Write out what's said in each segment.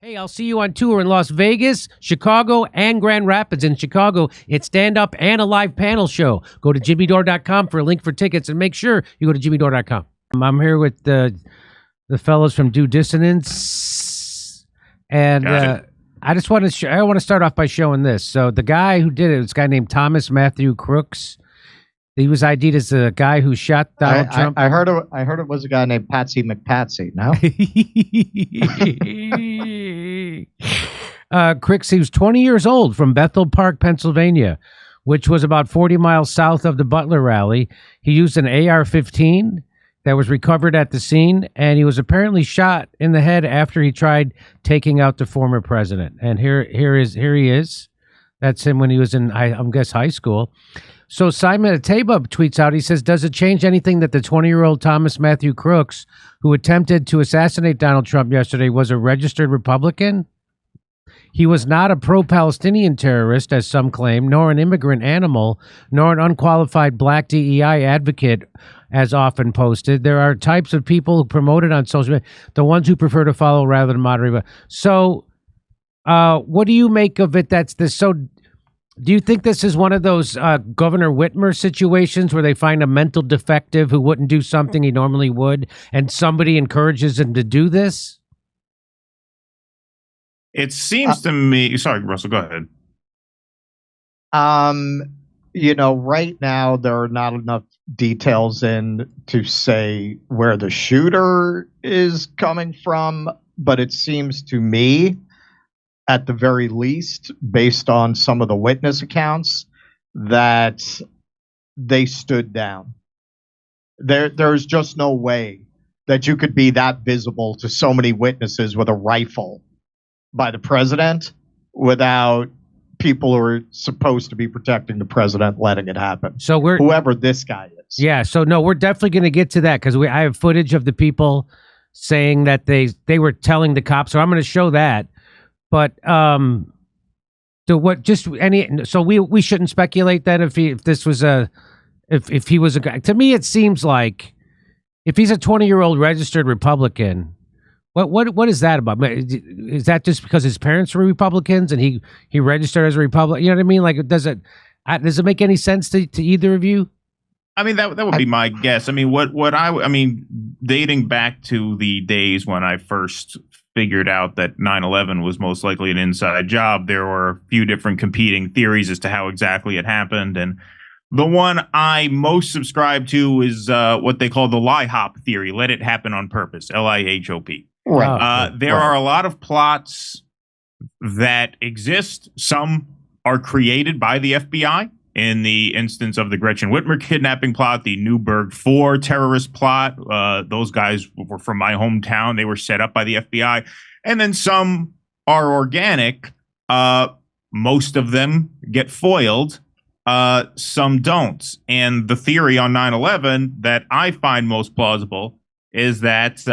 Hey, I'll see you on tour in Las Vegas, Chicago, and Grand Rapids. In Chicago, it's stand-up and a live panel show. Go to jimmydore.com for a link for tickets, and make sure you go to jimmydore.com. I'm here with the fellows from Due Dissonance, and I just want to I want to start off by showing this. So the guy who did it was a guy named Thomas Matthew Crooks. He was ID'd as the guy who shot Donald Trump. I heard it was a guy named Patsy McPatsy. No. Crooks, he was 20 years old from Bethel Park, Pennsylvania, which was about 40 miles south of the Butler rally. He used an AR-15 that was recovered at the scene, and he was apparently shot in the head after he tried taking out the former president. And here he is. That's him when he was in, I guess, high school. So Simon Ateba tweets out, he says, does it change anything that the 20-year-old Thomas Matthew Crooks, who attempted to assassinate Donald Trump yesterday, was a registered Republican? He was not a pro-Palestinian terrorist, as some claim, nor an immigrant animal, nor an unqualified black DEI advocate, as often posted. There are types of people who promote it on social media, the ones who prefer to follow rather than moderate. So what do you make of it? That's this. So do you think this is one of those Governor Whitmer situations where they find a mental defective who wouldn't do something he normally would, and somebody encourages him to do this? It seems to me. Sorry, Russell, go ahead. Right now there are not enough details in to say where the shooter is coming from, but it seems to me, at the very least, based on some of the witness accounts, that they stood down. There's just no way that you could be that visible to so many witnesses with a rifle by the president without people who are supposed to be protecting the president letting it happen. So whoever this guy is. Yeah. So no, we're definitely going to get to that because I have footage of the people saying that they were telling the cops. So I'm going to show that. But so we shouldn't speculate that if he was a guy. To me, it seems like if he's a 20-year-old registered Republican, what is that about? Is that just because his parents were Republicans and he registered as a Republican? You know what I mean? Like, does it make any sense to either of you? I mean, that would be my guess. I mean, dating back to the days when I first figured out that 9/11 was most likely an inside job, there were a few different competing theories as to how exactly it happened. And the one I most subscribe to is what they call the LIHOP theory, let it happen on purpose, LIHOP. Right. There are a lot of plots that exist. Some are created by the FBI. In the instance of the Gretchen Whitmer kidnapping plot, the Newburgh 4 terrorist plot, those guys were from my hometown. They were set up by the FBI. And then some are organic. Most of them get foiled. Some don't. And the theory on 9/11 that I find most plausible is that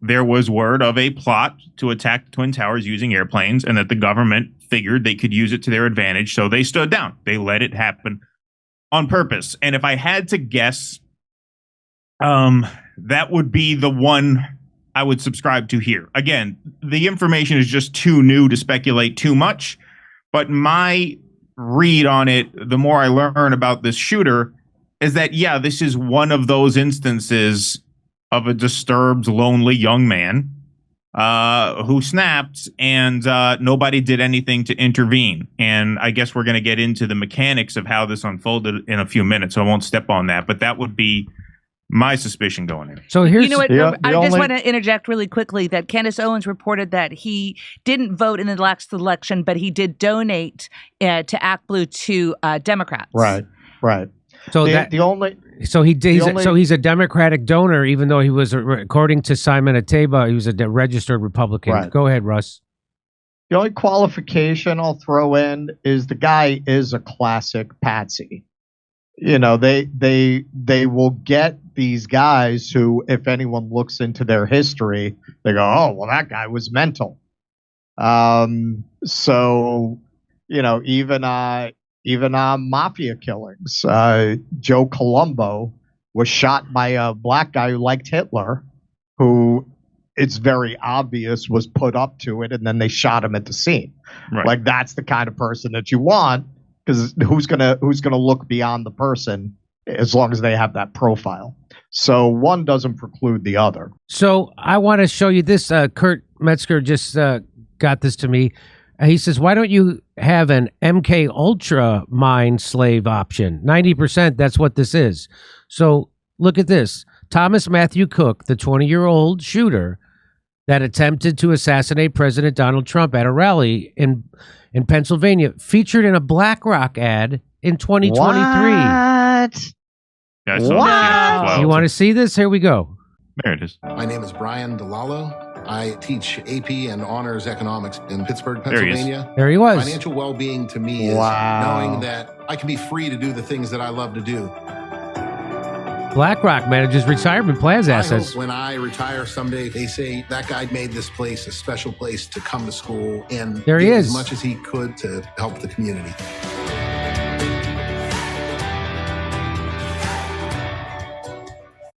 there was word of a plot to attack the Twin Towers using airplanes, and that the government figured they could use it to their advantage, so they stood down. They let it happen on purpose. And if I had to guess, that would be the one I would subscribe to here. Again, the information is just too new to speculate too much, but my read on it, the more I learn about this shooter, is that, yeah, this is one of those instances of a disturbed, lonely young man who snapped, and nobody did anything to intervene. And I guess we're going to get into the mechanics of how this unfolded in a few minutes, so I won't step on that. But that would be my suspicion going in. So here's, you know what? I just want to interject really quickly that Candace Owens reported that he didn't vote in the last election, but he did donate to Act Blue to Democrats. Right. So he's a Democratic donor, even though he was, according to Simon Ateba, he was a registered Republican. Right. Go ahead, Russ. The only qualification I'll throw in is the guy is a classic patsy. You know, they will get these guys who, if anyone looks into their history, they go, oh, well, that guy was mental. So, you know, even mafia killings. Joe Colombo was shot by a black guy who liked Hitler, who it's very obvious was put up to it, and then they shot him at the scene. Right. Like that's the kind of person that you want, because who's gonna look beyond the person as long as they have that profile. So one doesn't preclude the other. So I want to show you this. Kurt Metzger just got this to me. He says, why don't you have an MK Ultra mind slave option? 90%, that's what this is. So look at this. Thomas Matthew Cook, the 20-year-old shooter that attempted to assassinate President Donald Trump at a rally in Pennsylvania, featured in a BlackRock ad in 2023. What? Yeah, I saw that as well. You want to see this? Here we go. There it is. My name is Brian DeLallo. I teach AP and Honors Economics in Pittsburgh, There he is. Pennsylvania. There he was. Financial well-being to me is Wow. knowing that I can be free to do the things that I love to do. BlackRock manages retirement plans I assets. hope when I retire someday, they say that guy made this place a special place to come to school and There he did is. as much as he could to help the community.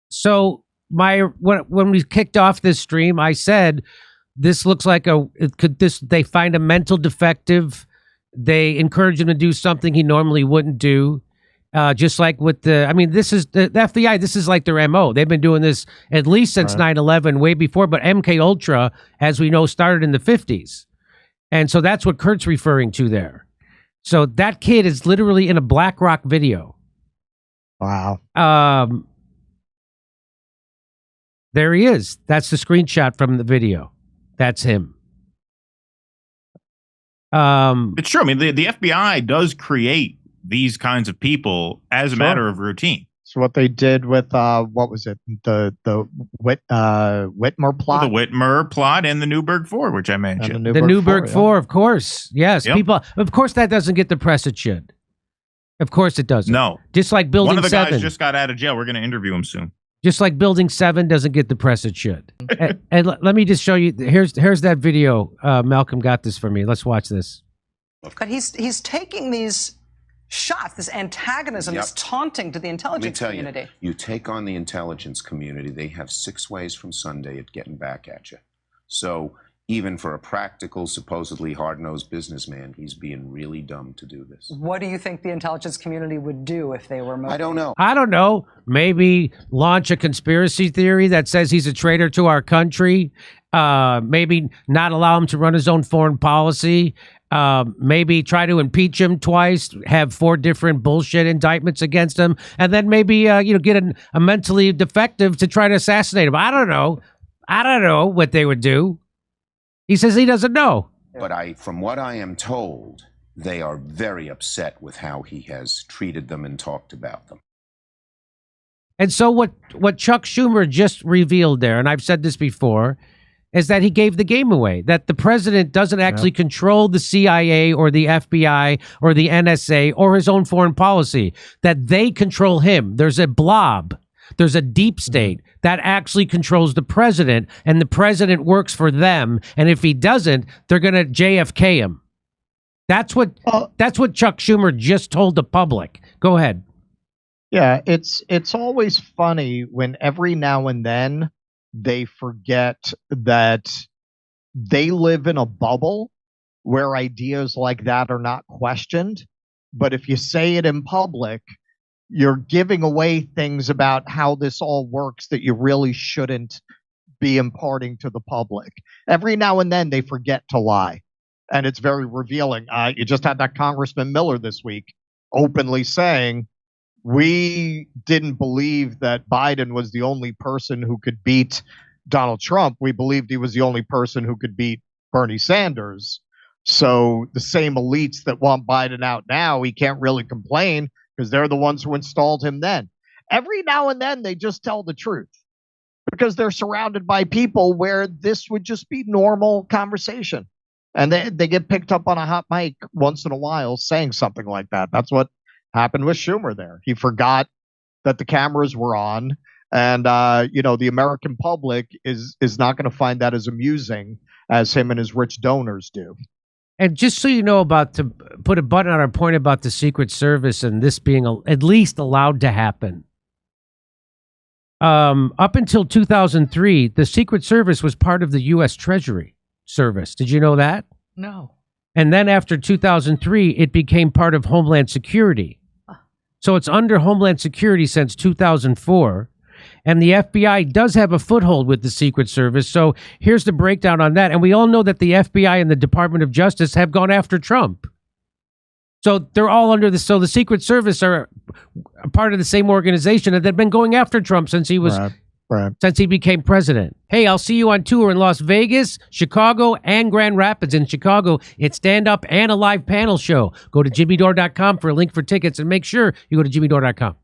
So when we kicked off this stream, I said this looks like they find a mental defective. They encourage him to do something he normally wouldn't do. Just like with this is the FBI. This is like their MO. They've been doing this at least since 9/11, way before. But MK Ultra, as we know, started in the 50s, and so that's what Kurt's referring to there. So that kid is literally in a BlackRock video. Wow. There he is. That's the screenshot from the video. That's him. It's true. I mean, the FBI does create these kinds of people as a matter of routine. So what they did with what was it? The Whitmer plot? The Whitmer plot and the Newburgh 4, which I mentioned. The Newburgh 4, yeah. of course. Yes. Yep. People, of course, that doesn't get the press it should. Of course it doesn't. No. Just like Building One of the 7. guys just got out of jail. We're going to interview him soon. Just like Building 7 doesn't get the press it should. and let me just show you. Here's that video. Malcolm got this for me. Let's watch this. But he's taking these shots, this antagonism, this taunting to the intelligence community. You take on the intelligence community, they have 6 ways from Sunday at getting back at you. So even for a practical, supposedly hard-nosed businessman, he's being really dumb to do this. What do you think the intelligence community would do if they were I don't know. I don't know. Maybe launch a conspiracy theory that says he's a traitor to our country. Maybe not allow him to run his own foreign policy. Maybe try to impeach him twice, have 4 different bullshit indictments against him, and then maybe get a mentally defective to try to assassinate him. I don't know. I don't know what they would do. He says he doesn't know. But from what I am told, they are very upset with how he has treated them and talked about them. And so what Chuck Schumer just revealed there, and I've said this before, is that he gave the game away, that the president doesn't actually control the CIA or the FBI or the NSA or his own foreign policy, that they control him. There's a blob. There's a deep state that actually controls the president, and the president works for them. And if he doesn't, they're going to JFK him. That's what Chuck Schumer just told the public. Go ahead. Yeah, it's always funny when every now and then they forget that they live in a bubble where ideas like that are not questioned. But if you say it in public, you're giving away things about how this all works that you really shouldn't be imparting to the public. Every now and then they forget to lie. And it's very revealing. You just had that Congressman Miller this week openly saying, we didn't believe that Biden was the only person who could beat Donald Trump. We believed he was the only person who could beat Bernie Sanders. So the same elites that want Biden out now, he can't really complain because they're the ones who installed him then. Every now and then they just tell the truth because they're surrounded by people where this would just be normal conversation. And they get picked up on a hot mic once in a while saying something like that. That's what happened with Schumer there. He forgot that the cameras were on, and the American public is not going to find that as amusing as him and his rich donors do. And just so you know, about to put a button on our point about the Secret Service and this being at least allowed to happen. Up until 2003, the Secret Service was part of the U.S. Treasury Service. Did you know that? No. And then after 2003, it became part of Homeland Security. So it's under Homeland Security since 2004. And the FBI does have a foothold with the Secret Service. So here's the breakdown on that. And we all know that the FBI and the Department of Justice have gone after Trump. So they're all under the, so the Secret Service are a part of the same organization, and they've been going after Trump since he was, since he became president. Hey, I'll see you on tour in Las Vegas, Chicago, and Grand Rapids. In Chicago, it's stand-up and a live panel show. Go to jimmydore.com for a link for tickets, and make sure you go to jimmydore.com.